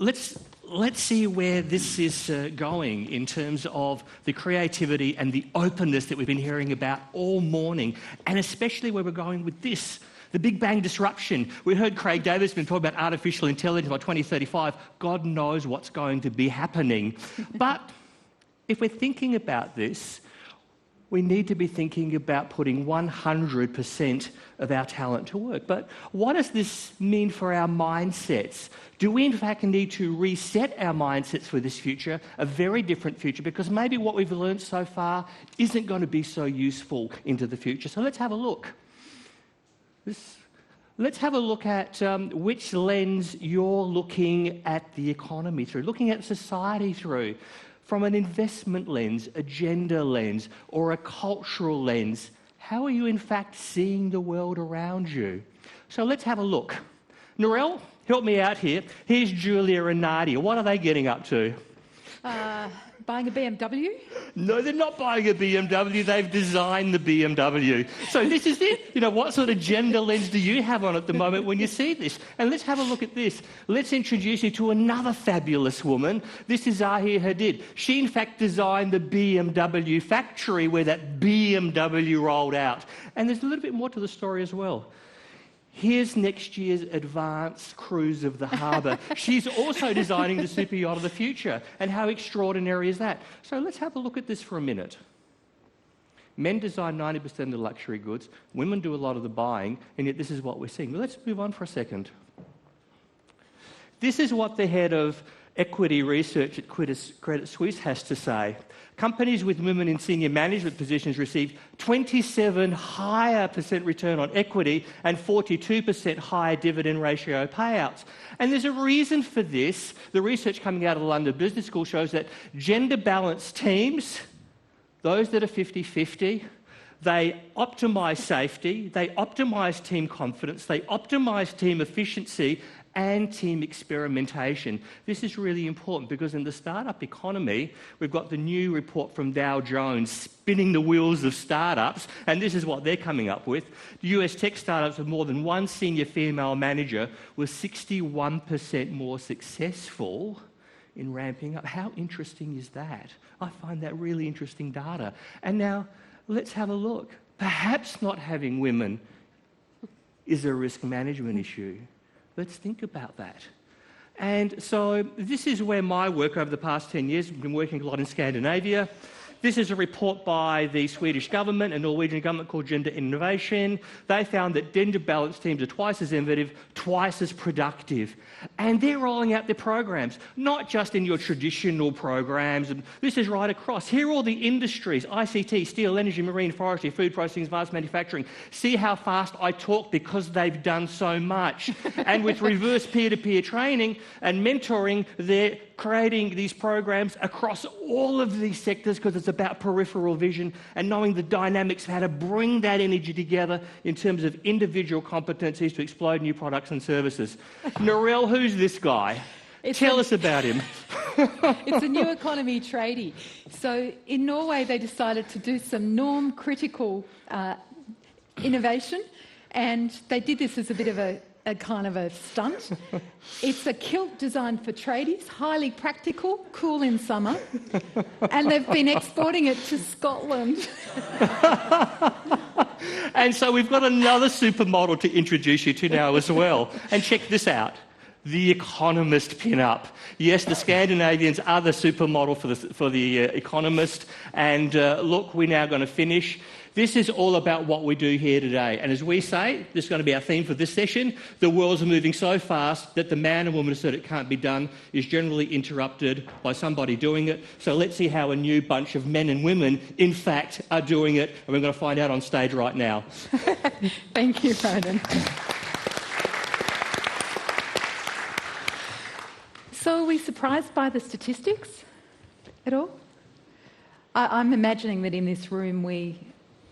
let's see where this is going in terms of the creativity and the openness that we've been hearing about all morning, and especially where we're going with this, the Big Bang disruption. We heard Craig Davis been talking about artificial intelligence by 2035. God knows what's going to be happening. But if we're thinking about this, we need to be thinking about putting 100% of our talent to work. But what does this mean for our mindsets? Do we in fact need to reset our mindsets for this future, a very different future, because maybe what we've learned so far isn't going to be so useful into the future? So let's have a look. Let's have a look at which lens you're looking at the economy through, looking at society through. From an investment lens, a gender lens, or a cultural lens, how are you in fact seeing the world around you? So let's have a look. Narelle, help me out here. Here's Julia and Nadia. What are they getting up to? Buying a BMW? No, they're not buying a BMW. They've designed the BMW. So this is it. What sort of gender lens do you have on at the moment when you see this? And let's have a look at this. Let's introduce you to another fabulous woman. This is Zahir Hadid. She, in fact, designed the BMW factory where that BMW rolled out. And there's a little bit more to the story as well. Here's next year's advanced cruise of the harbour. She's also designing the super yacht of the future. And how extraordinary is that? So let's have a look at this for a minute. Men design 90% of the luxury goods. Women do a lot of the buying. And yet this is what we're seeing. But let's move on for a second. This is what the head of equity research at Credit Suisse has to say. Companies with women in senior management positions receive 27% higher return on equity and 42% higher dividend ratio payouts. And there's a reason for this. The research coming out of the London Business School shows that gender-balanced teams, those that are 50-50, they optimise safety, they optimise team confidence, they optimise team efficiency, and team experimentation. This is really important because in the startup economy, we've got the new report from Dow Jones spinning the wheels of startups, and this is what they're coming up with. US tech startups with more than one senior female manager were 61% more successful in ramping up. How interesting is that? I find that really interesting data. And now, let's have a look. Perhaps not having women is a risk management issue. Let's think about that. And so this is where my work over the past 10 years, I've been working a lot in Scandinavia. This is a report by the Swedish government and Norwegian government called Gender Innovation. They found that gender-balanced teams are twice as innovative, twice as productive. And they're rolling out their programs, not just in your traditional programs. And this is right across. Here are all the industries: ICT, steel, energy, marine, forestry, food processing, advanced manufacturing. See how fast I talk because they've done so much. And with reverse peer-to-peer training and mentoring, they're creating these programs across all of these sectors because it's about peripheral vision and knowing the dynamics of how to bring that energy together in terms of individual competencies to explode new products and services. Narelle, who's this guy? Tell us about him. It's a new economy tradie. So in Norway, they decided to do some norm-critical innovation, and they did this as a bit of a kind of a stunt. It's a kilt designed for tradies, highly practical, cool in summer, and they've been exporting it to Scotland. And so we've got another supermodel to introduce you to now as well. And check this out. The Economist pin-up. Yes, the Scandinavians are the supermodel for the Economist. And look, we're now going to finish. This is all about what we do here today. And as we say, this is going to be our theme for this session. The world's moving so fast that the man and woman who said it can't be done is generally interrupted by somebody doing it. So let's see how a new bunch of men and women, in fact, are doing it. And we're going to find out on stage right now. Thank you, Rodin. So are we surprised by the statistics at all? I'm imagining that in this room we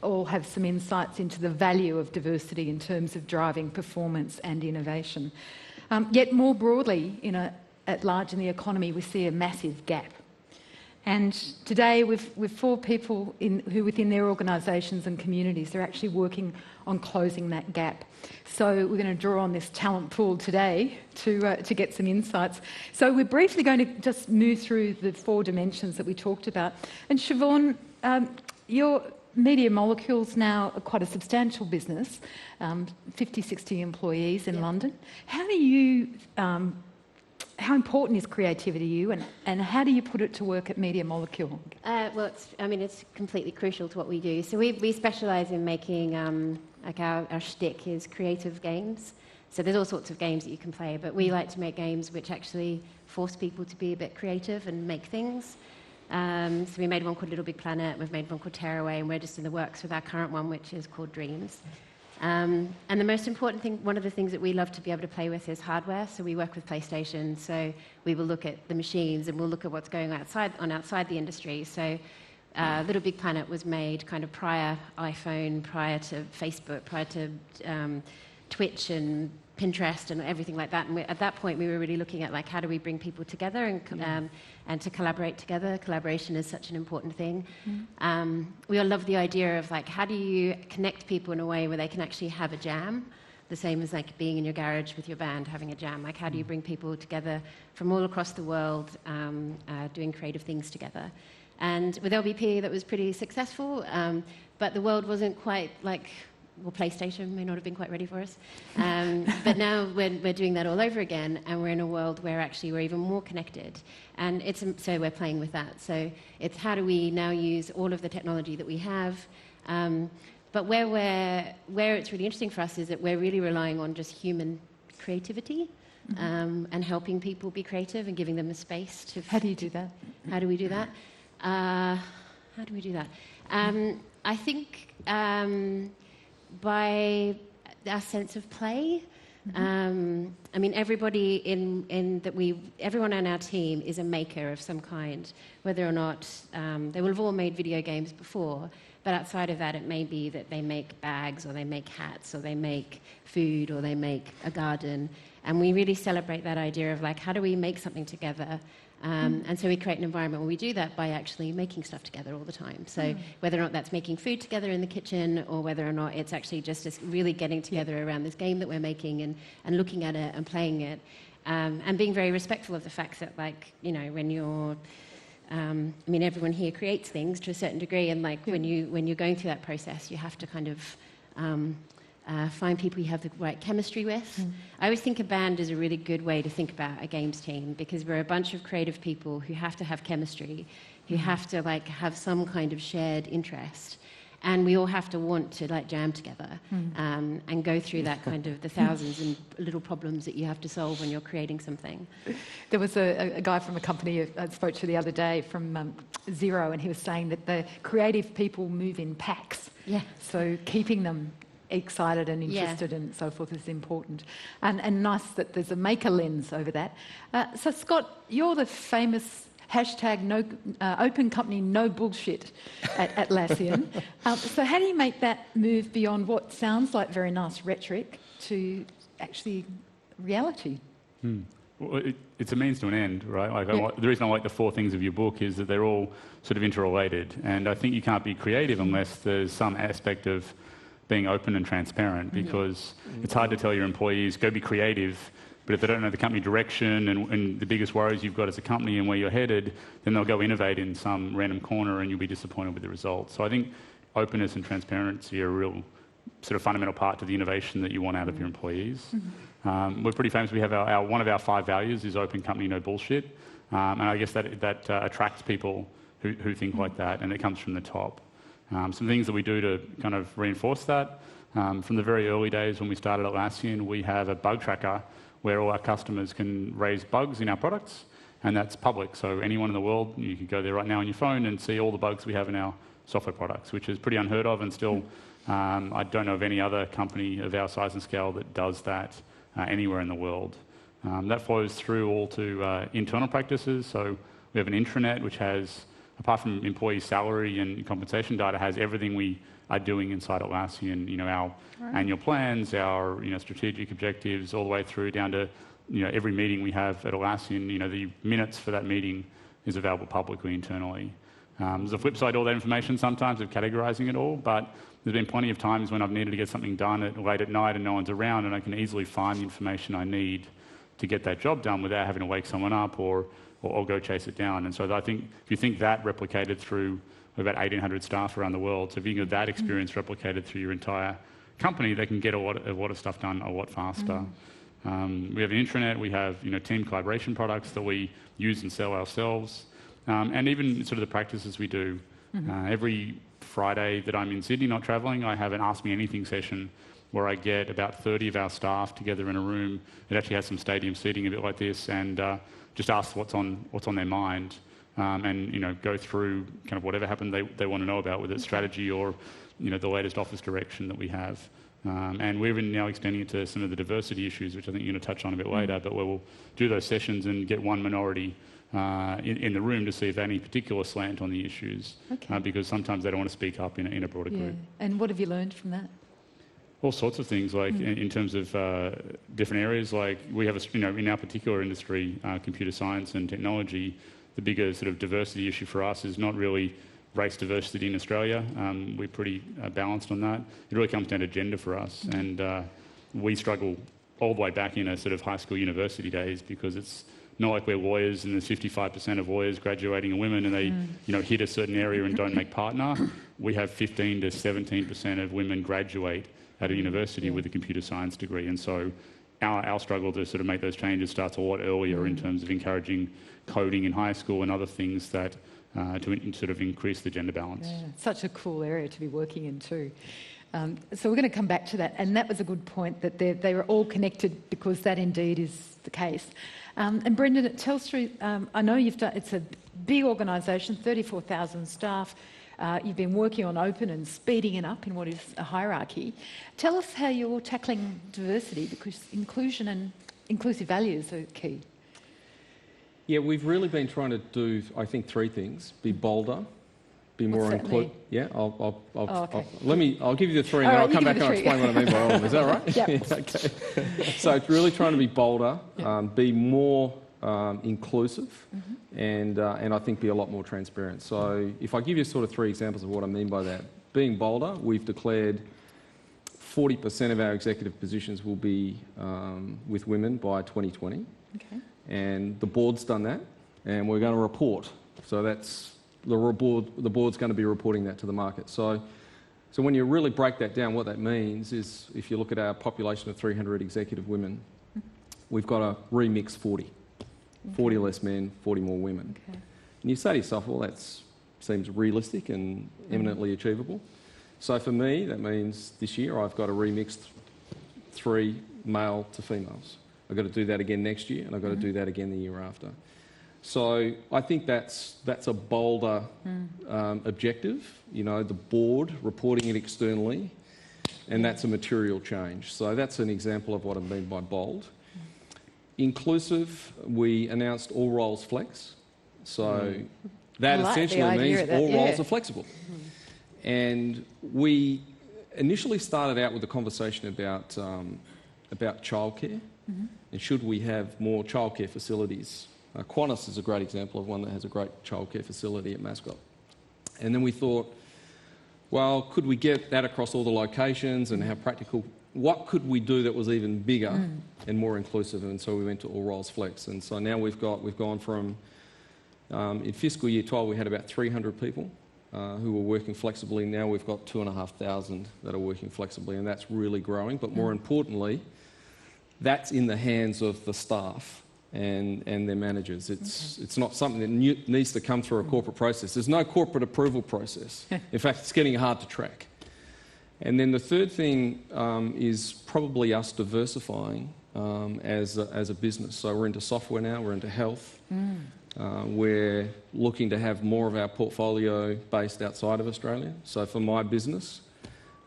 all have some insights into the value of diversity in terms of driving performance and innovation. Yet more broadly, at large in the economy, we see a massive gap. And today we've 4 people who within their organisations and communities, they're actually working on closing that gap. So we're going to draw on this talent pool today to get some insights. So we're briefly going to just move through the 4 dimensions that we talked about. And Siobhan, your Media Molecules now are quite a substantial business, 50, 60 employees in London. How do you... how important is creativity to you, and how do you put it to work at Media Molecule? Well, it's completely crucial to what we do. So we specialise in making, our shtick is creative games. So there's all sorts of games that you can play, but we like to make games which actually force people to be a bit creative and make things. So we made one called Little Big Planet, we've made one called Tearaway, and we're just in the works with our current one, which is called Dreams. And the most important thing, one of the things that we love to be able to play with is hardware. So we work with PlayStation, so we will look at the machines and we'll look at what's going outside the industry. So Little Big Planet was made kind of prior iPhone, prior to Facebook, prior to Twitch and Pinterest and everything like that. And at that point, we were really looking at how do we bring people together and to collaborate together. Collaboration is such an important thing. We all love the idea of how do you connect people in a way where they can actually have a jam, the same as being in your garage with your band having a jam. How do you bring people together from all across the world doing creative things together? And with LBP, that was pretty successful, but the world wasn't quite PlayStation may not have been quite ready for us. But now we're doing that all over again, and we're in a world where actually we're even more connected. And so we're playing with that. So it's how do we now use all of the technology that we have. But where it's really interesting for us is that we're really relying on just human creativity and helping people be creative and giving them a space to... How do you do that? How do we do that? I think... by our sense of play. Everybody everyone on our team is a maker of some kind, whether or not they will have all made video games before, but outside of that it may be that they make bags or they make hats or they make food or they make a garden, and we really celebrate that idea of how do we make something together. And so we create an environment where we do that by actually making stuff together all the time. So whether or not that's making food together in the kitchen or whether or not it's actually just really getting together around this game that we're making and looking at it and playing it, and being very respectful of the fact that when you're everyone here creates things to a certain degree, and when you're going through that process you have to kind of find people you have the right chemistry with. I always think a band is a really good way to think about a games team, because we're a bunch of creative people who have to have chemistry, who have to have some kind of shared interest, and we all have to want to jam together and go through that kind of the thousands and little problems that you have to solve when you're creating something. There was a guy from a company I spoke to the other day from Xero, and he was saying that the creative people move in packs. Yeah. So keeping them excited and interested and so forth is important. And nice that there's a maker lens over that. So Scott, you're the famous #open company no bullshit at Atlassian. So how do you make that move beyond what sounds like very nice rhetoric to actually reality? Well, it's a means to an end, right? The reason I like the 4 things of your book is that they're all sort of interrelated, and I think you can't be creative unless there's some aspect of being open and transparent, because it's hard to tell your employees, go be creative, but if they don't know the company direction and the biggest worries you've got as a company and where you're headed, then they'll go innovate in some random corner and you'll be disappointed with the results. So I think openness and transparency are a real sort of fundamental part to the innovation that you want out of your employees. We're pretty famous. We have one of our 5 values is open company, no bullshit. And I guess that attracts people who think like that, and it comes from the top. Some things that we do to kind of reinforce that. From the very early days when we started Atlassian, we have a bug tracker where all our customers can raise bugs in our products, and that's public. So anyone in the world, you can go there right now on your phone and see all the bugs we have in our software products, which is pretty unheard of, and still I don't know of any other company of our size and scale that does that anywhere in the world. That flows through all to internal practices. So we have an intranet which has, apart from employee salary and compensation data, has everything we are doing inside Atlassian, our annual plans, our strategic objectives, all the way through down to every meeting we have at Atlassian, the minutes for that meeting is available publicly internally. There's a flip side to all that information sometimes of categorising it all, but there's been plenty of times when I've needed to get something done late at night and no one's around, and I can easily find the information I need to get that job done without having to wake someone up or go chase it down. And so I think if you think that replicated through about 1,800 staff around the world, so if you can get that experience replicated through your entire company, they can get a lot of stuff done a lot faster. We have an intranet, we have team collaboration products that we use and sell ourselves, and even sort of the practices we do. Every Friday that I'm in Sydney not travelling, I have an Ask Me Anything session where I get about 30 of our staff together in a room. It actually has some stadium seating a bit like this, and just ask what's on their mind, and go through kind of whatever happened they want to know about, whether it's strategy or the latest office direction that we have. And we're even now extending it to some of the diversity issues, which I think you're going to touch on a bit later, but where we'll do those sessions and get one minority in the room to see if they have any particular slant on the issues, because sometimes they don't want to speak up in a broader group. And what have you learned from that? All sorts of things, like in terms of different areas. Like we have, in our particular industry, computer science and technology, the bigger sort of diversity issue for us is not really race diversity in Australia. We're pretty balanced on that. It really comes down to gender for us, and we struggle all the way back in a sort of high school, university days, because it's not like we're lawyers and there's 55% of lawyers graduating are women and they hit a certain area and don't make partner. We have 15 to 17% of women graduate at a university with a computer science degree, and so our struggle to sort of make those changes starts a lot earlier in terms of encouraging coding in high school and other things that to sort of increase the gender balance. Yeah, such a cool area to be working in too. So we're going to come back to that, and that was a good point, that they were all connected, because that indeed is the case. And Brendon, at Telstra, I know it's a big organisation, 34,000 staff. You've been working on open and speeding it up in what is a hierarchy. Tell us how you're tackling diversity, because inclusion and inclusive values are key. Yeah, we've really been trying to do, I think, three things: be bolder, be more inclusive. Yeah, I'll give you the three, and then I'll come back and explain what I mean by all of them. Is that all right? Yep. Okay. So it's really trying to be bolder, be more inclusive, and I think be a lot more transparent. So if I give you sort of three examples of what I mean by that: being bolder, we've declared 40% of our executive positions will be with women by 2020. Okay. And the board's done that, and we're going to report. So that's the board's going to be reporting that to the market. So when you really break that down, what that means is, if you look at our population of 300 executive women, we've got a remix 40. 40 less men, 40 more women. Okay. And you say to yourself, well, that seems realistic and eminently achievable. So for me, that means this year I've got to remix 3 male to females. I've got to do that again next year, and I've got to do that again the year after. So I think that's a bolder objective, the board reporting it externally, and that's a material change. So that's an example of what I mean by bold. Inclusive, we announced all roles flex. So that essentially means all roles are flexible. And we initially started out with a conversation about childcare. And should we have more childcare facilities? Qantas is a great example of one that has a great childcare facility at Mascot. And then we thought, well, could we get that across all the locations, and how practical? What could we do that was even bigger and more inclusive? And so we went to all roles flex. And so now we've gone from, in fiscal year 12, we had about 300 people who were working flexibly. Now we've got 2,500 that are working flexibly, and that's really growing. But more importantly, that's in the hands of the staff and their managers. It's not something that needs to come through a corporate process. There's no corporate approval process. In fact, it's getting hard to track. And then the third thing is probably us diversifying as a business. So we're into software now, we're into health. We're looking to have more of our portfolio based outside of Australia. So for my business,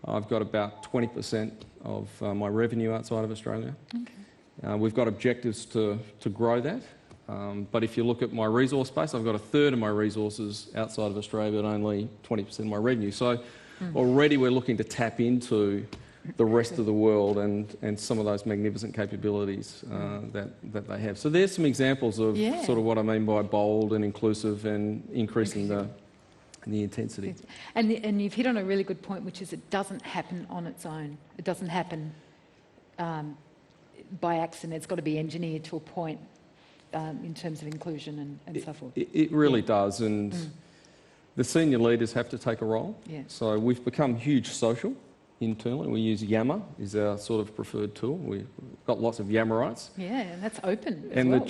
I've got about 20% of my revenue outside of Australia. Okay. We've got objectives to grow that. But if you look at my resource base, I've got a third of my resources outside of Australia, but only 20% of my revenue. So already we're looking to tap into the rest of the world and some of those magnificent capabilities that they have. So there's some examples of sort of what I mean by bold and inclusive and increasing the intensity. And you've hit on a really good point, which is it doesn't happen on its own. It doesn't happen by accident. It's got to be engineered to a point in terms of inclusion and so forth. It really does, and the senior leaders have to take a role. Yeah. So we've become huge social internally. We use Yammer is our sort of preferred tool. We've got lots of Yammerites. Yeah, and that's open as and well.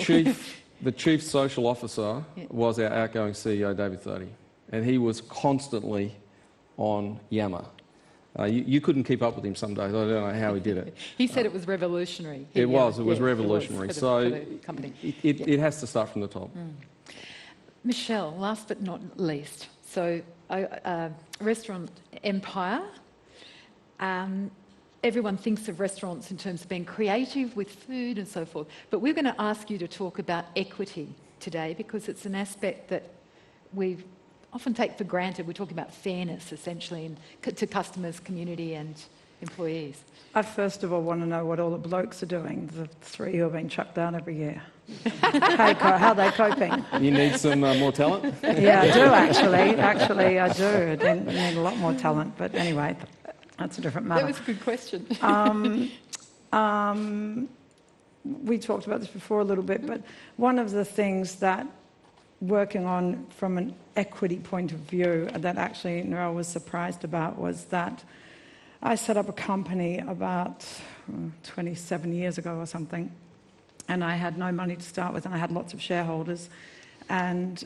the chief social officer was our outgoing CEO, David Thody, and he was constantly on Yammer. You couldn't keep up with him some days. I don't know how he did it. He said it was revolutionary. It was revolutionary. For the company. It has to start from the top. Michelle, last but not least, so restaurant empire. Everyone thinks of restaurants in terms of being creative with food and so forth, but we're going to ask you to talk about equity today because it's an aspect that we often take for granted. We're talking about fairness, essentially, to customers, community and employees. I first of all want to know what all the blokes are doing, the 3 who are being chucked down every year. How are they coping? You need some more talent? Yeah, I do actually. Actually, I do. I need a lot more talent, but anyway, that's a different matter. That was a good question. We talked about this before a little bit, but one of the things that working on from an equity point of view that actually Narelle was surprised about was that I set up a company about 27 years ago or something, and I had no money to start with, and I had lots of shareholders, and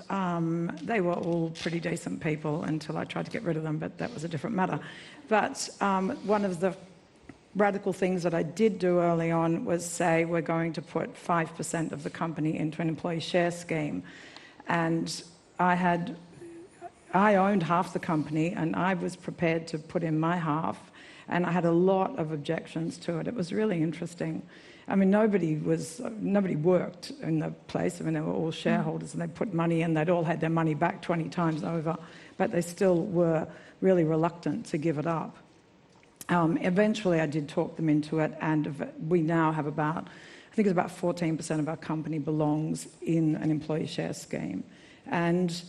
they were all pretty decent people until I tried to get rid of them, but that was a different matter. But one of the radical things that I did do early on was say we're going to put 5% of the company into an employee share scheme. And I owned half the company, and I was prepared to put in my half, and I had a lot of objections to it. It was really interesting. I mean, nobody worked in the place. I mean, they were all shareholders, and they put money in. They'd all had their money back 20 times over, but they still were really reluctant to give it up. Eventually, I did talk them into it, and we now have I think it's about 14% of our company belongs in an employee share scheme. And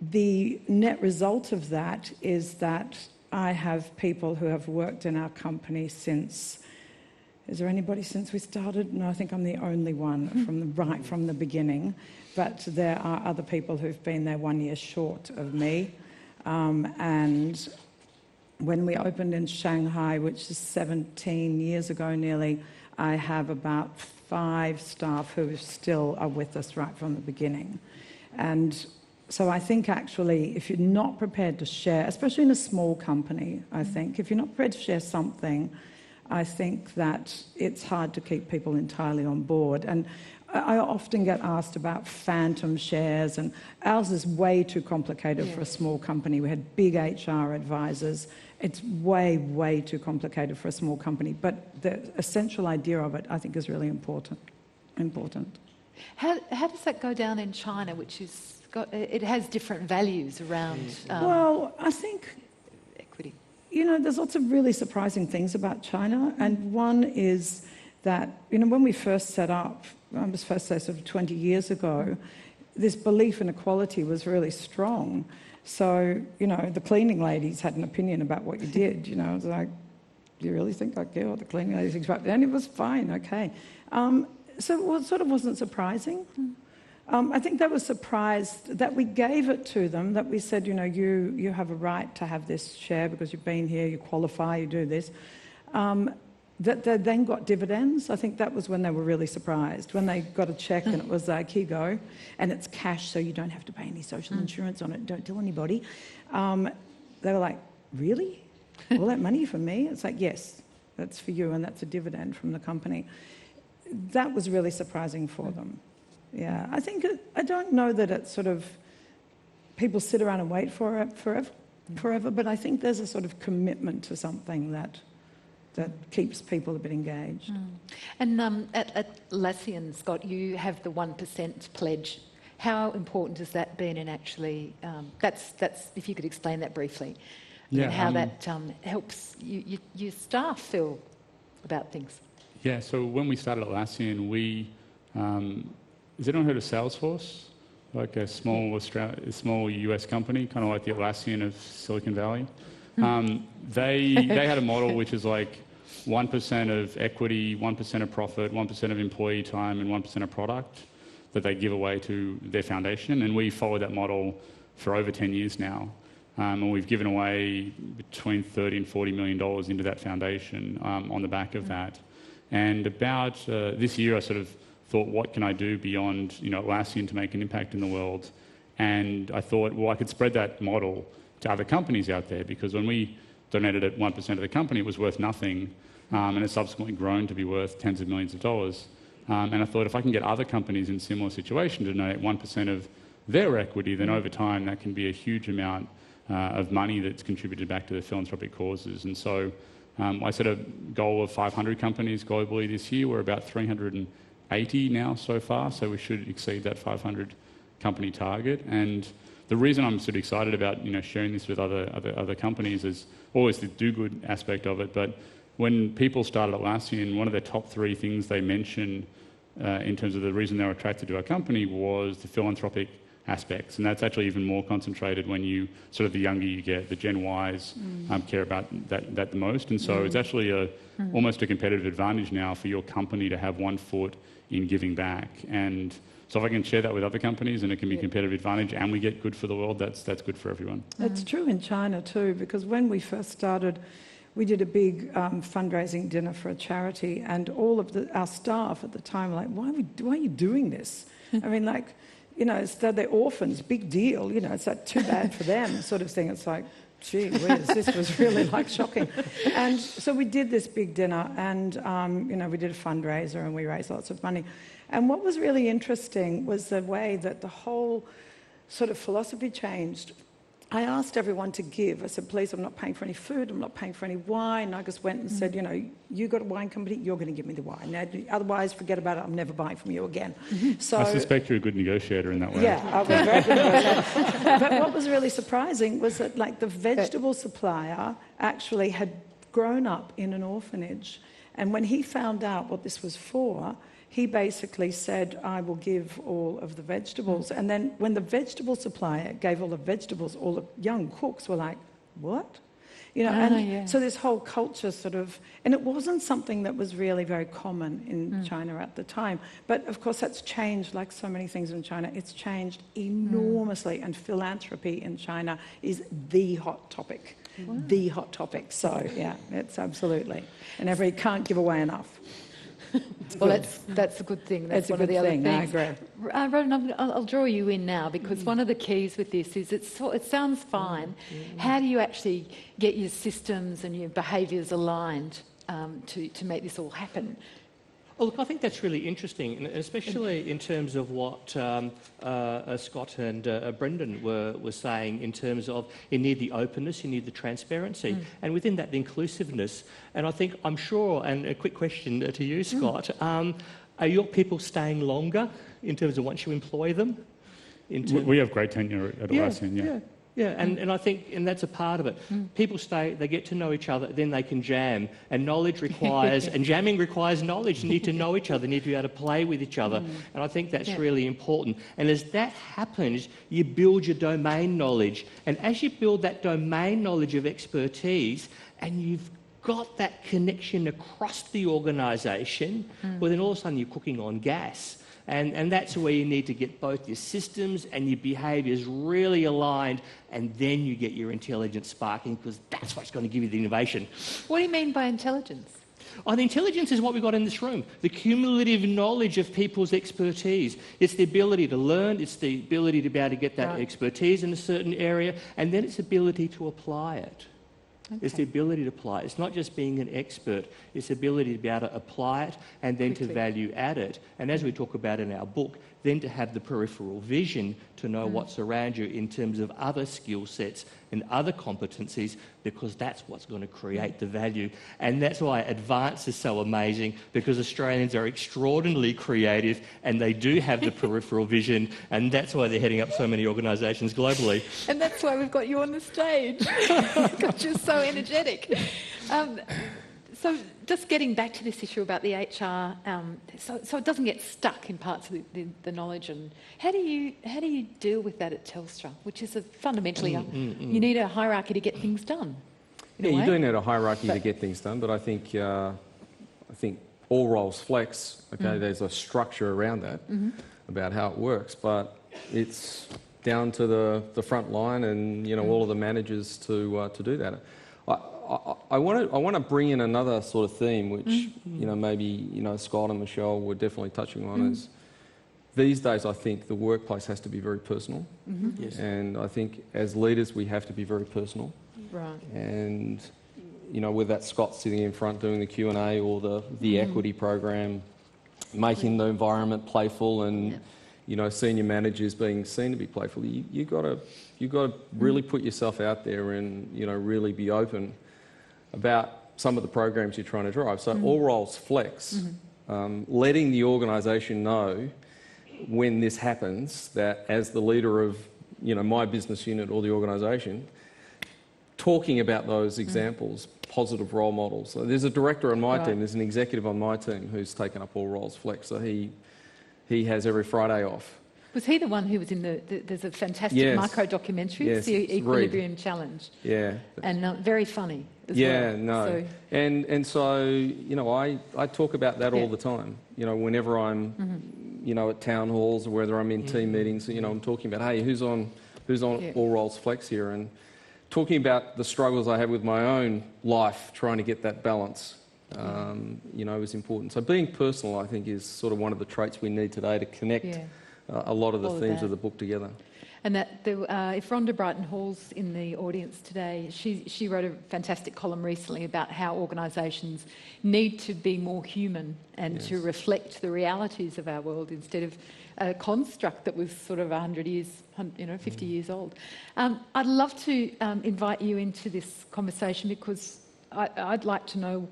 the net result of that is that I have people who have worked in our company since... Is there anybody since we started? No, I think I'm the only one from the beginning. But there are other people who've been there 1 year short of me. And when we opened in Shanghai, which is 17 years ago nearly, I have about 5 staff who still are with us right from the beginning. And so I think actually if you're not prepared to share, especially in a small company, I think, if you're not prepared to share something, I think that it's hard to keep people entirely on board. And I often get asked about phantom shares, and ours is way too complicated for a small company. We had big HR advisors. It's way, way too complicated for a small company. But the essential idea of it, I think, is really important. How does that go down in China, which it has different values around... well, I think... equity. You know, there's lots of really surprising things about China, and one is that, you know, when we first set up, I was first say sort of 20 years ago, this belief in equality was really strong. So, you know, the cleaning ladies had an opinion about what you did. You know, it was like, do you really think I care what the cleaning ladies think about? And it was fine, okay. So it sort of wasn't surprising. I think they were surprised that we gave it to them, that we said, you know, you have a right to have this share because you've been here, you qualify, you do this. That they then got dividends. I think that was when they were really surprised, when they got a check and it was like, here you go, and it's cash, so you don't have to pay any social insurance on it, don't tell anybody. They were like, really? All that money for me? It's like, yes, that's for you, and that's a dividend from the company. That was really surprising for them. Yeah, I don't know that it's sort of, people sit around and wait for it forever, but I think there's a sort of commitment to something that keeps people a bit engaged. And at Atlassian, Scott, you have the 1% pledge. How important has that been in actually, that's if you could explain that briefly, and how that helps your staff feel about things. Yeah, so when we started Atlassian, has anyone heard of Salesforce? Like a small US company, kind of like the Atlassian of Silicon Valley. They had a model which is like 1% of equity, 1% of profit, 1% of employee time, and 1% of product that they give away to their foundation. And we followed that model for over 10 years now. And we've given away between $30 and $40 million into that foundation on the back of that. And about this year, I sort of thought, what can I do beyond Atlassian to make an impact in the world? And I thought, well, I could spread that model to other companies out there, because when we donated at 1% of the company, it was worth nothing, and it's subsequently grown to be worth tens of millions of dollars. And I thought, if I can get other companies in similar situation to donate 1% of their equity, then over time that can be a huge amount of money that's contributed back to the philanthropic causes. And so I set a goal of 500 companies globally this year. We're about 380 now so far, so we should exceed that 500 company target. And the reason I'm sort of excited about sharing this with other companies is always the do-good aspect of it. But when people started Atlassian, one of their top 3 things they mentioned in terms of the reason they were attracted to our company was the philanthropic aspects, and that's actually even more concentrated when you sort of the younger you get. The Gen Ys care about that the most, and so it's actually almost a competitive advantage now for your company to have one foot in giving back. And so if I can share that with other companies and it can be a competitive advantage and we get good for the world, that's good for everyone. It's true in China too, because when we first started, we did a big fundraising dinner for a charity, and all of our staff at the time were like, why are you doing this? I mean, like, they're orphans, big deal, it's like too bad for them sort of thing. It's like, gee whiz, this was really like shocking. And so we did this big dinner, and we did a fundraiser and we raised lots of money. And what was really interesting was the way that the whole sort of philosophy changed. I asked everyone to give. I said, please, I'm not paying for any food, I'm not paying for any wine. I just went and said, you got a wine company, you're going to give me the wine. Now, otherwise, forget about it, I'm never buying from you again. So, I suspect you're a good negotiator in that way. Yeah, I was a very good negotiator. But what was really surprising was that, like, the vegetable supplier actually had grown up in an orphanage. And when he found out what this was for, he basically said, I will give all of the vegetables. And then when the vegetable supplier gave all the vegetables, all the young cooks were like, what? So this whole culture sort of, and it wasn't something that was really very common in China at the time. But of course that's changed, like so many things in China. It's changed enormously, and philanthropy in China is the hot topic. Wow. The hot topic. So yeah, it's absolutely. And everybody can't give away enough. Well, that's a good thing. That's one of the other things. I agree. Rodin, I'll draw you in now, because one of the keys with this is it sounds fine. How do you actually get your systems and your behaviours aligned to make this all happen? Well, look, I think that's really interesting, and especially in terms of what Scott and Brendon were saying in terms of you need the openness, you need the transparency, and within that the inclusiveness. And I think, I'm sure, and a quick question to you, Scott, are your people staying longer in terms of once you employ them? We have great tenure at Atlassian, Yeah, and I think, and that's a part of it. People stay, they get to know each other, then they can jam. And knowledge requires, and jamming requires knowledge. You need to know each other, you need to be able to play with each other. And I think that's really important. And as that happens, you build your domain knowledge. And as you build that domain knowledge of expertise, and you've got that connection across the organisation, well, then all of a sudden you're cooking on gas. And that's where you need to get both your systems and your behaviours really aligned, and then you get your intelligence sparking, because that's what's going to give you the innovation. What do you mean by intelligence? The intelligence is what we've got in this room, the cumulative knowledge of people's expertise. It's the ability to learn, it's the ability to be able to get that expertise in a certain area, and then it's the ability to apply it. Okay. It's the ability to apply it. It's not just being an expert, it's the ability to be able to apply it and then to value add it. And as we talk about in our book, then to have the peripheral vision to know what's around you in terms of other skill sets and other competencies, because that's what's going to create the value. And that's why advance is so amazing, because Australians are extraordinarily creative and they do have the peripheral vision, and that's why they're heading up so many organisations globally. And that's why we've got you on the stage, because you're so energetic. So just getting back to this issue about the HR, so it doesn't get stuck in parts of the knowledge. And how do you deal with that at Telstra, which is fundamentally you need a hierarchy to get things done? Yeah, you do need a hierarchy to get things done, but I think all roles flex. Okay, there's a structure around that about how it works, but it's down to the front line and all of the managers to do that. I want to bring in another sort of theme, which maybe Scott and Michelle were definitely touching on. Is these days I think the workplace has to be very personal, Yes. and I think as leaders we have to be very personal. Right. And whether that's Scott sitting in front doing the Q&A or the equity program, making the environment playful and senior managers being seen to be playful, you got to really put yourself out there and really be open about some of the programs you're trying to drive. So all roles flex, letting the organisation know when this happens, that as the leader of my business unit or the organisation, talking about those examples, positive role models. So there's a director on my team, there's an executive on my team who's taken up all roles flex, so he has every Friday off. Was he the one who was in there's a fantastic micro documentary, it's the Equilibrium Challenge. Yeah. And very funny as well. And so, I talk about that all the time. Whenever I'm, at town halls or whether I'm in team meetings, I'm talking about, hey, who's on all roles flex here? And talking about the struggles I have with my own life, trying to get that balance, is important. So being personal, I think, is sort of one of the traits we need today to connect a lot of the themes of the book together. And if Rhonda Brighton Hall's in the audience today, she wrote a fantastic column recently about how organisations need to be more human and to reflect the realities of our world instead of a construct that was sort of 100 years, 50 years old. I'd love to invite you into this conversation because I'd like to know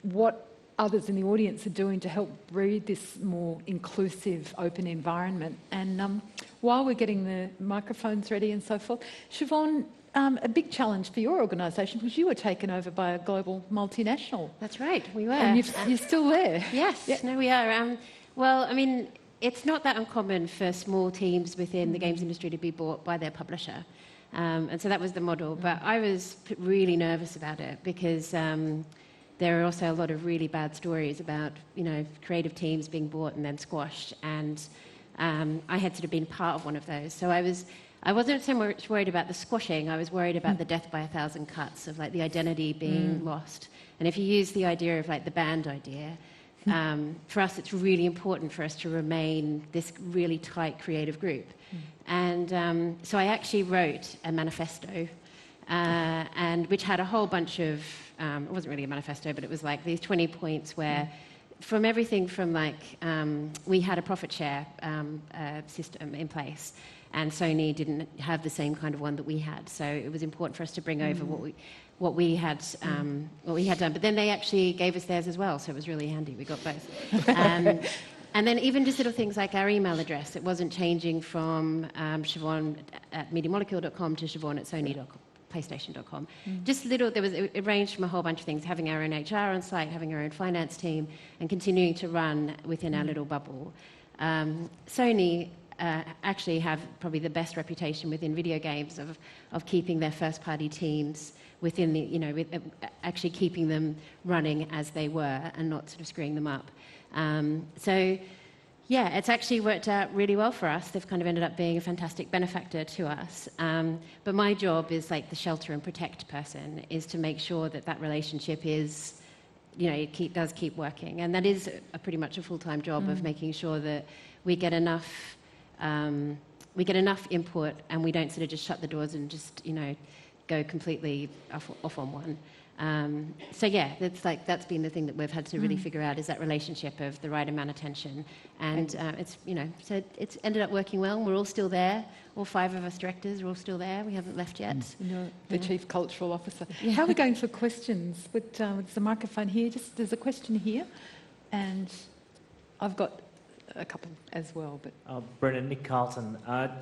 what others in the audience are doing to help breed this more inclusive, open environment. And while we're getting the microphones ready and so forth, Siobhan, a big challenge for your organisation was you were taken over by a global multinational. That's right, we were. And you're still there. Yes, no, we are. Well, I mean, it's not that uncommon for small teams within the games industry to be bought by their publisher. And so that was the model. But I was really nervous about it because there are also a lot of really bad stories about, creative teams being bought and then squashed. And I had sort of been part of one of those. So I wasn't so much worried about the squashing. I was worried about the death by 1,000 cuts of the identity being lost. And if you use the idea of the band idea, for us it's really important for us to remain this really tight creative group. And so I actually wrote a manifesto, and which had a whole bunch of it wasn't really a manifesto, but it was these 20 points where from everything from we had a profit share system in place, and Sony didn't have the same kind of one that we had, so it was important for us to bring over what we had done. But then they actually gave us theirs as well, so it was really handy. We got both. And then even just little things like our email address, it wasn't changing from Siobhan@MediaMolecule.com to Siobhan@Sony.com. PlayStation.com. Just it ranged from a whole bunch of things, having our own HR on site, having our own finance team, and continuing to run within our little bubble. Sony actually have probably the best reputation within video games of keeping their first-party teams within actually keeping them running as they were and not sort of screwing them up. Yeah, it's actually worked out really well for us. They've kind of ended up being a fantastic benefactor to us. But my job is the shelter and protect person, is to make sure that relationship is, does keep working. And that is pretty much a full-time job of making sure that we get enough input and we don't sort of just shut the doors and just, go completely off on one. So yeah, that's been the thing that we've had to really figure out, is that relationship of the right amount of tension. And so it's ended up working well. We're all still there. All 5 of us directors are all still there. We haven't left yet. The Chief Cultural Officer. Yeah. How are we going for questions? With the microphone here, there's a question here, and I've got a couple as well. But Brendon, Nick Carlton.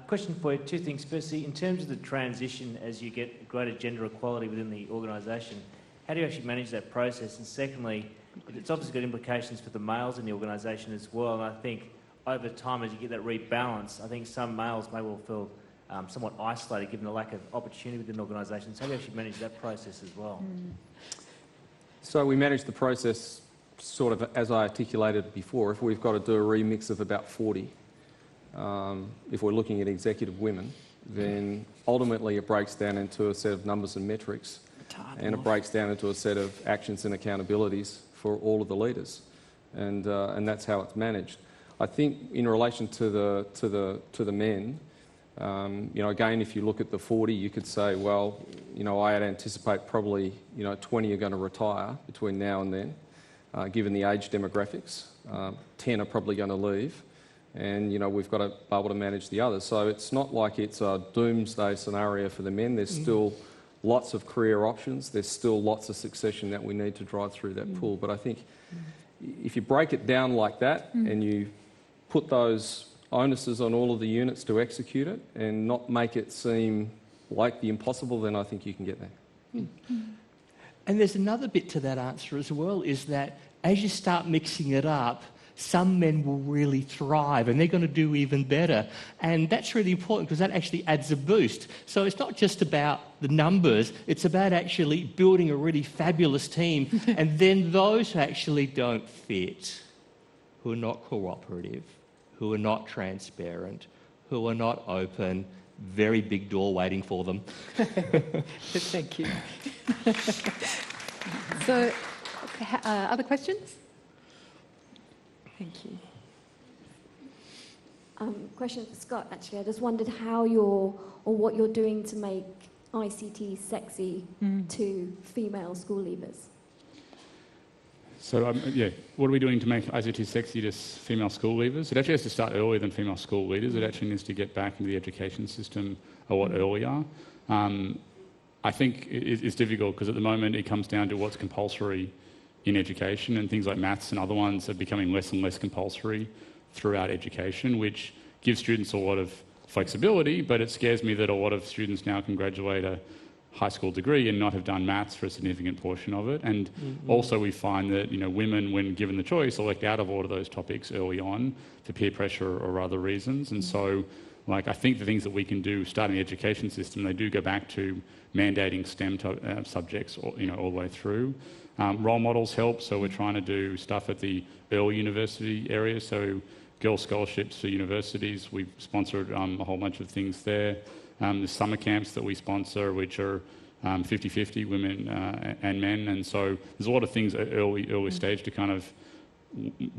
Question for you, 2 things. Firstly, in terms of the transition as you get greater gender equality within the organisation, how do you actually manage that process? And secondly, it's obviously got implications for the males in the organisation as well. And I think over time, as you get that rebalance, I think some males may well feel somewhat isolated given the lack of opportunity within organisations. How do you actually manage that process as well? So we manage the process sort of as I articulated before. If we've got to do a remix of about 40, if we're looking at executive women, then ultimately it breaks down into a set of numbers and metrics, and it breaks down into a set of actions and accountabilities for all of the leaders, and that's how it's managed. I think in relation to the men, again, if you look at the 40, you could say, well, I'd anticipate probably 20 are going to retire between now and then, given the age demographics. 10 are probably going to leave, and we've got to be able to manage the others. So it's not like it's a doomsday scenario for the men. There's still lots of career options. There's still lots of succession that we need to drive through that pool. But I think if you break it down like that and you put those onuses on all of the units to execute it and not make it seem like the impossible, then I think you can get there. And there's another bit to that answer as well, is that as you start mixing it up, some men will really thrive and they're going to do even better. And that's really important because that actually adds a boost. So it's not just about the numbers, it's about actually building a really fabulous team. And then those who actually don't fit, who are not cooperative, who are not transparent, who are not open, very big door waiting for them. Thank you. So, other questions? Thank you. Question for Scott, actually. I just wondered what you're doing to make ICT sexy to female school leavers. So, what are we doing to make ICT sexy to female school leavers? It actually has to start earlier than female school leaders. It actually needs to get back into the education system a lot earlier. I think it's difficult because at the moment it comes down to what's compulsory in education, and things like maths and other ones are becoming less and less compulsory throughout education, which gives students a lot of flexibility, but it scares me that a lot of students now can graduate a high school degree and not have done maths for a significant portion of it. And also we find that women, when given the choice, elect out of all of those topics early on for peer pressure or other reasons. And so I think the things that we can do starting the education system, they do go back to mandating STEM subjects all the way through. Role models help, so we're trying to do stuff at the early university area, so girls' scholarships for universities. We've sponsored a whole bunch of things there. There's summer camps that we sponsor, which are 50-50 women and men, and so there's a lot of things at early stage to kind of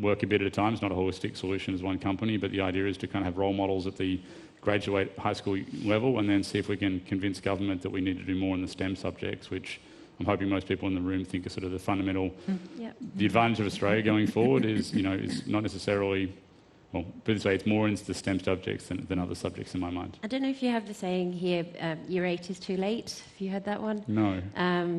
work a bit at a time. It's not a holistic solution as one company, but the idea is to kind of have role models at the graduate high school level and then see if we can convince government that we need to do more in the STEM subjects, which I'm hoping most people in the room think are sort of the fundamental... The advantage of Australia going forward is, is not necessarily... Well, put it this way, it's more into the STEM subjects than other subjects in my mind. I don't know if you have the saying here, year 8 is too late. Have you heard that one? No.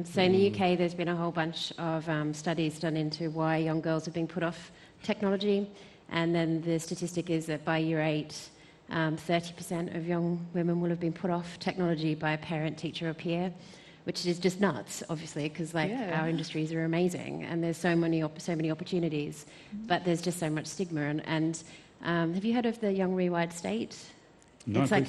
So in the UK, there's been a whole bunch of studies done into why young girls are being put off technology. And then the statistic is that by year 8, 30% of young women will have been put off technology by a parent, teacher or peer, which is just nuts, obviously, because our industries are amazing and there's so many opportunities, but there's just so much stigma. And have you heard of the Young Rewired State? No, it's like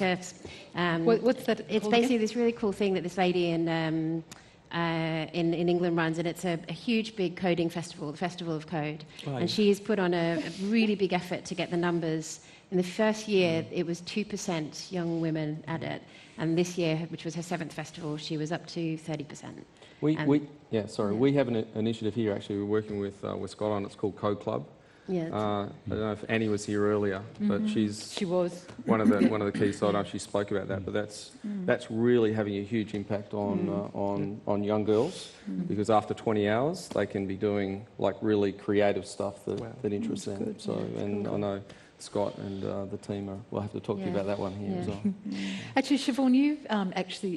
what's that? It's basically this really cool thing that this lady in England runs, and it's a huge, big coding festival, the Festival of Code. Right. And she's put on a really big effort to get the numbers. In the first year, it was 2% young women at it. And this year, which was her 7th festival, she was up to 30%. We have an initiative here, actually, we're working with Scott on. It's called Code Club. Yeah. I don't know if Annie was here earlier, but She was. one of the key side. She spoke about that, but that's really having a huge impact on young girls, because after 20 hours they can be doing like really creative stuff that interests them. Good. So, and I know Scott and the team we'll have to talk to you about that one here as well. Actually, Siobhan,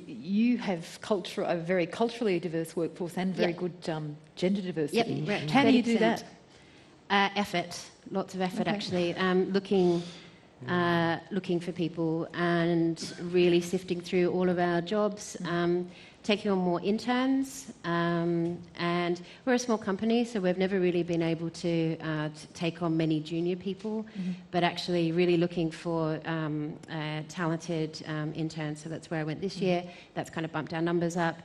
you have a very culturally diverse workforce and very good gender diversity. Yep. How do you do that? Effort, lots of effort actually. Looking for people and really sifting through all of our jobs, taking on more interns, and we're a small company, so we've never really been able to take on many junior people, but actually really looking for talented interns. So that's where I went this year. That's kind of bumped our numbers up.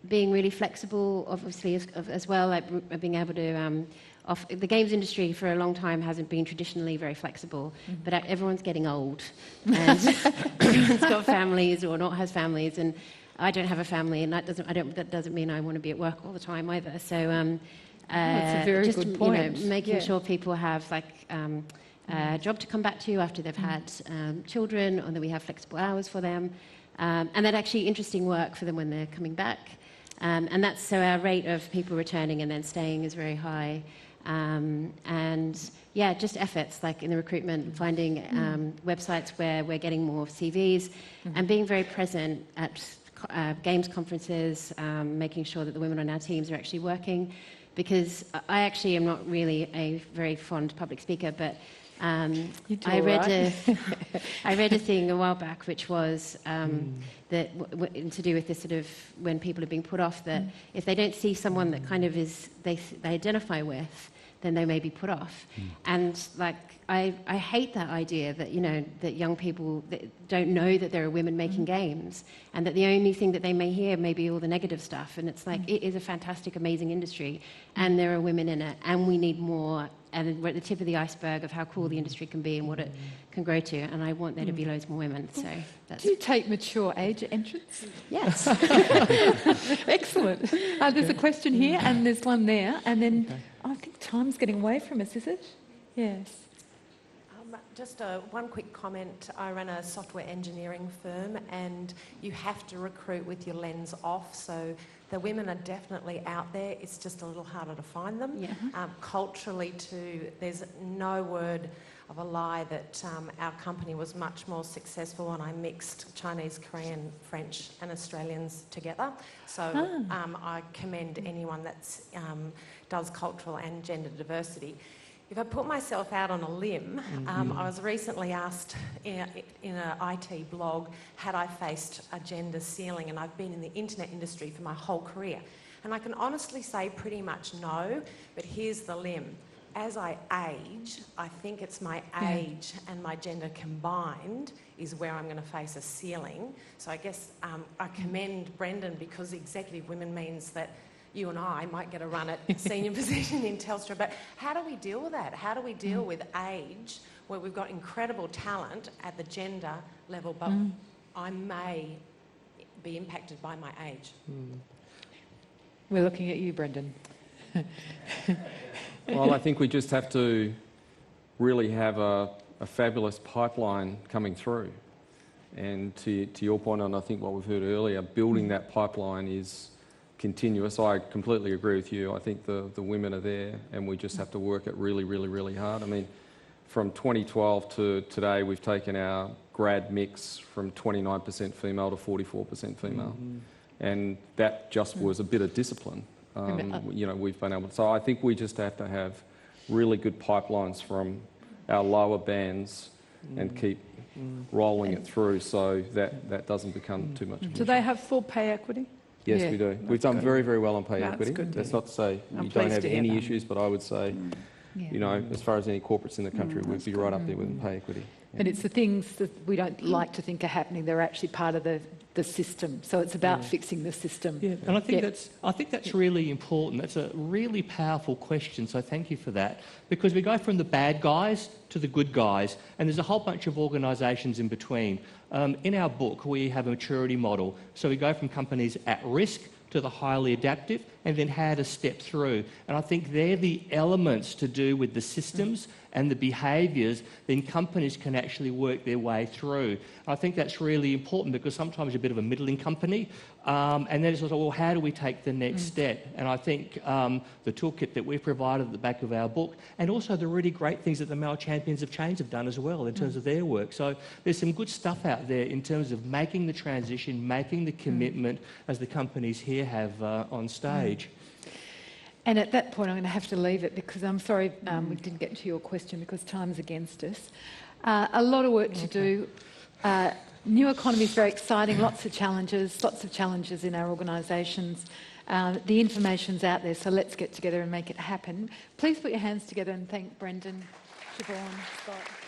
Being really flexible, obviously, as well, like being able to... the games industry for a long time hasn't been traditionally very flexible, but everyone's getting old, and everyone's got families or not has families, and I don't have a family, and that doesn't mean I want to be at work all the time either. So that's a very good point. Making sure people have a job to come back to after they've had children, or that we have flexible hours for them, and that actually interesting work for them when they're coming back. And that's so our rate of people returning and then staying is very high. And just efforts like in the recruitment, finding websites where we're getting more CVs, and being very present at games conferences, making sure that the women on our teams are actually working, because I actually am not really a very fond public speaker, but I read a thing a while back which was that to do with this sort of when people are being put off, that if they don't see someone that kind of they identify with, then they may be put off. And like I hate that idea that that young people that don't know that there are women making games, and that the only thing that they may hear may be all the negative stuff. And it's like it is a fantastic, amazing industry, and there are women in it, and we need more. And we're at the tip of the iceberg of how cool the industry can be and what it can grow to. And I want there to be loads more women. So do you take mature age entrants? Yes. Excellent. There's a question here, and there's one there, and then I think time's getting away from us. Is it? Yes. Just one quick comment. I run a software engineering firm, and you have to recruit with your lens off. So the women are definitely out there. It's just a little harder to find them. Yeah. Culturally too, there's no word of a lie that our company was much more successful when I mixed Chinese, Korean, French and Australians together. So I commend anyone that does cultural and gender diversity. If I put myself out on a limb, I was recently asked in an IT blog, had I faced a gender ceiling, and I've been in the internet industry for my whole career. And I can honestly say pretty much no, but here's the limb. As I age, I think it's my age and my gender combined is where I'm going to face a ceiling. So I guess I commend Brendon, because executive women means that you and I might get a run at senior position in Telstra, but how do we deal with that? How do we deal with age, where we've got incredible talent at the gender level, but I may be impacted by my age? We're looking at you, Brendon. Well, I think we just have to really have a fabulous pipeline coming through. And to your point, and I think what we've heard earlier, building that pipeline is continuous. I completely agree with you. I think the women are there, and we just have to work it really, really, really hard. I mean, from 2012 to today, we've taken our grad mix from 29% female to 44% female. And that just was a bit of discipline. We've been able to. So I think we just have to have really good pipelines from our lower bands and keep rolling it through, so that doesn't become too much. Do they have full pay equity? Yes, we do. We've done very, very well on pay equity. Good. That's not to say we don't have any issues, but I would say, as far as any corporates in the country, we'd be right up there with pay equity. And it's the things that we don't like to think are happening. They're actually part of the system. So it's about fixing the system. Yeah, and I think that's really important. That's a really powerful question. So thank you for that, because we go from the bad guys to the good guys, and there's a whole bunch of organisations in between. In our book, we have a maturity model. So we go from companies at risk to the highly adaptive, and then how to step through. And I think they're the elements to do with the systems and the behaviours, then companies can actually work their way through. I think that's really important because sometimes you're a bit of a middling company, and then it's also, well, how do we take the next step? And I think the toolkit that we've provided at the back of our book, and also the really great things that the Male Champions of Change have done as well in terms of their work. So there's some good stuff out there in terms of making the transition, making the commitment, as the companies here have on stage. And at that point, I'm going to have to leave it because I'm sorry we didn't get to your question because time's against us. A lot of work to do. New economy is very exciting, lots of challenges in our organisations. The information's out there, so let's get together and make it happen. Please put your hands together and thank Brendon, Siobhan, Scott.